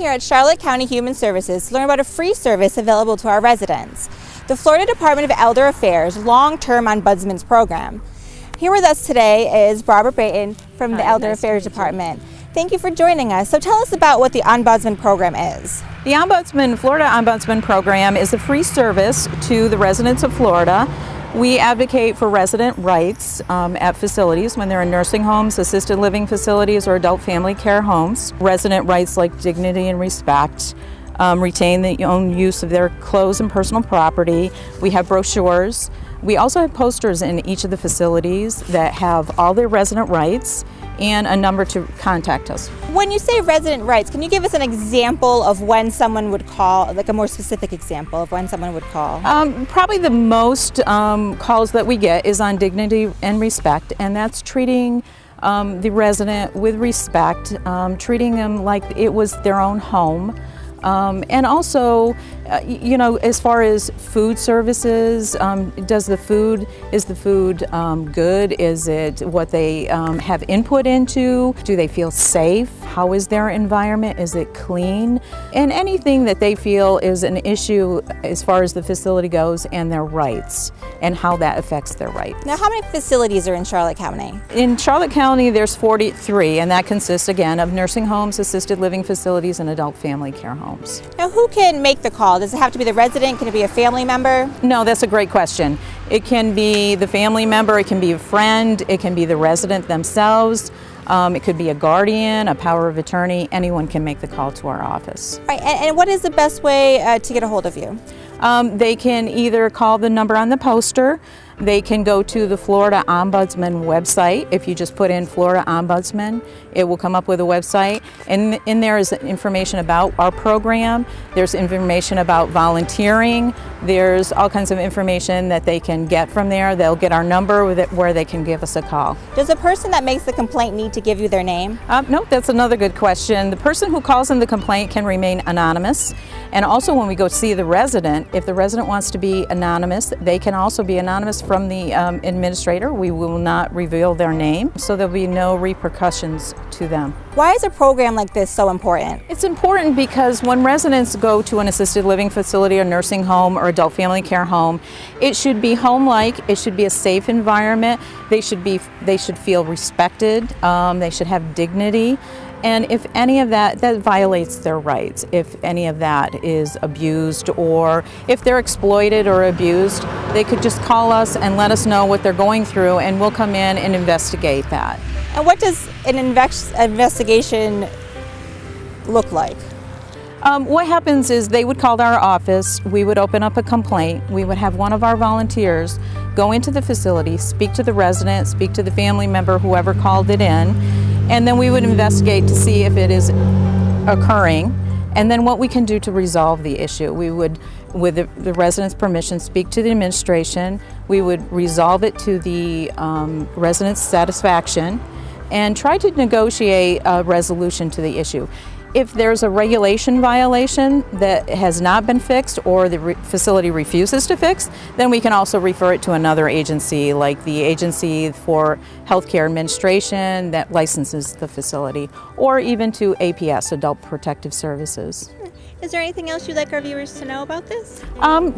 here at Charlotte County Human Services to learn about a free service available to our residents, the Florida Department of Elder Affairs Long-Term Ombudsman's Program. Here with us today is Barbara Brayton from the Elder Affairs Department. Thank you for joining us. So tell us about what the Ombudsman Program is. The Florida Ombudsman Program is a free service to the residents of Florida. We advocate for resident rights at facilities when they're in nursing homes, assisted living facilities, or adult family care homes. Resident rights like dignity and respect, retain the own use of their clothes and personal property. We have brochures. We also have posters in each of the facilities that have all their resident rights and a number to contact us. When you say resident rights, can you give us an example of when someone would call, like a more specific example of when someone would call? Probably the most calls that we get is on dignity and respect, and that's treating the resident with respect, treating them like it was their own home. And also, as far as food services, is the food good? Is it what they have input into? Do they feel safe? How is their environment? Is it clean? And anything that they feel is an issue as far as the facility goes and their rights and how that affects their rights. Now, how many facilities are in Charlotte County? In Charlotte County, there's 43, and that consists, again, of nursing homes, assisted living facilities, and adult family care homes. Now, who can make the call? Does it have to be the resident? Can it be a family member? No, that's a great question. It can be the family member, it can be a friend, it can be the resident themselves, it could be a guardian, a power of attorney. Anyone can make the call to our office. Right, and what is the best way to get a hold of you? They can either call the number on the poster. They can go to the Florida Ombudsman website. If you just put in Florida Ombudsman, it will come up with a website. And in there is information about our program. There's information about volunteering. There's all kinds of information that they can get from there. They'll get our number where they can give us a call. Does the person that makes the complaint need to give you their name? No, that's another good question. The person who calls in the complaint can remain anonymous. And also when we go see the resident, if the resident wants to be anonymous, they can also be anonymous from the administrator. We will not reveal their name, so there'll be no repercussions to them. Why is a program like this so important? It's important because when residents go to an assisted living facility or nursing home or adult family care home, it should be home-like, it should be a safe environment, they should feel respected, they should have dignity. And if any of that violates their rights, if any of that is abused, or if they're exploited or abused, they could just call us and let us know what they're going through, and we'll come in and investigate that. And what does an investigation look like? What happens is they would call our office, we would open up a complaint, we would have one of our volunteers go into the facility, speak to the resident, speak to the family member, whoever called it in, and then we would investigate to see if it is occurring, and then what we can do to resolve the issue. We would, with the resident's permission, speak to the administration. We would resolve it to the resident's satisfaction and try to negotiate a resolution to the issue. If there's a regulation violation that has not been fixed or the facility refuses to fix, then we can also refer it to another agency, like the Agency for Healthcare Administration that licenses the facility, or even to APS, Adult Protective Services. Is there anything else you'd like our viewers to know about this?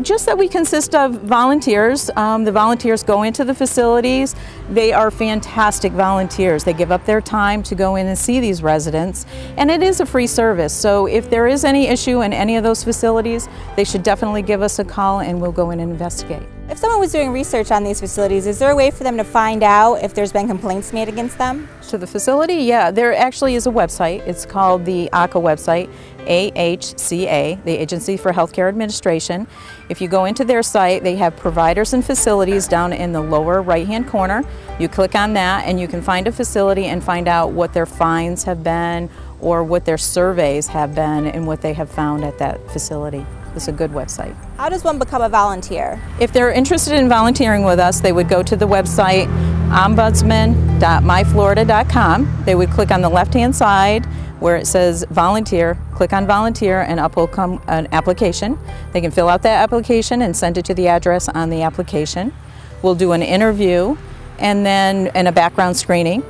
Just that we consist of volunteers. The volunteers go into the facilities. They are fantastic volunteers. They give up their time to go in and see these residents, and it is a free service. So if there is any issue in any of those facilities, they should definitely give us a call and we'll go in and investigate. If someone was doing research on these facilities, is there a way for them to find out if there's been complaints made against them? To the facility? Yeah, there actually is a website. It's called the AHCA website, AHCA, the Agency for Healthcare Administration. If you go into their site, they have providers and facilities down in the lower right-hand corner. You click on that and you can find a facility and find out what their fines have been or what their surveys have been and what they have found at that facility. It's a good website. How does one become a volunteer? If they're interested in volunteering with us, they would go to the website ombudsman.myflorida.com. They would click on the left-hand side where it says volunteer, click on volunteer, and up will come an application. They can fill out that application and send it to the address on the application. We'll do an interview and then a background screening.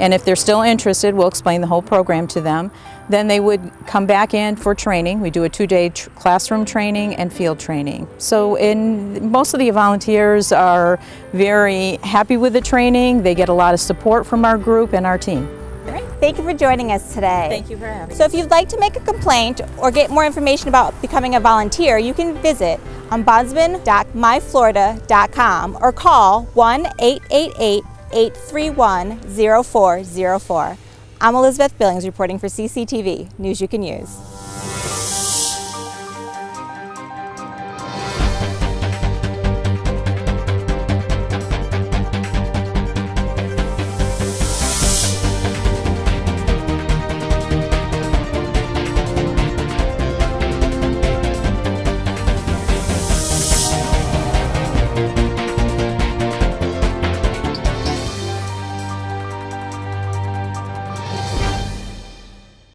And if they're still interested, we'll explain the whole program to them. Then they would come back in for training. We do a 2-day classroom training and field training. So most of the volunteers are very happy with the training. They get a lot of support from our group and our team. All right. Thank you for joining us today. Thank you for having me. So if you'd like to make a complaint or get more information about becoming a volunteer, you can visit ombudsman.myflorida.com or call 1-888-831-0404. I'm Elizabeth Billings reporting for CCTV, News You Can Use.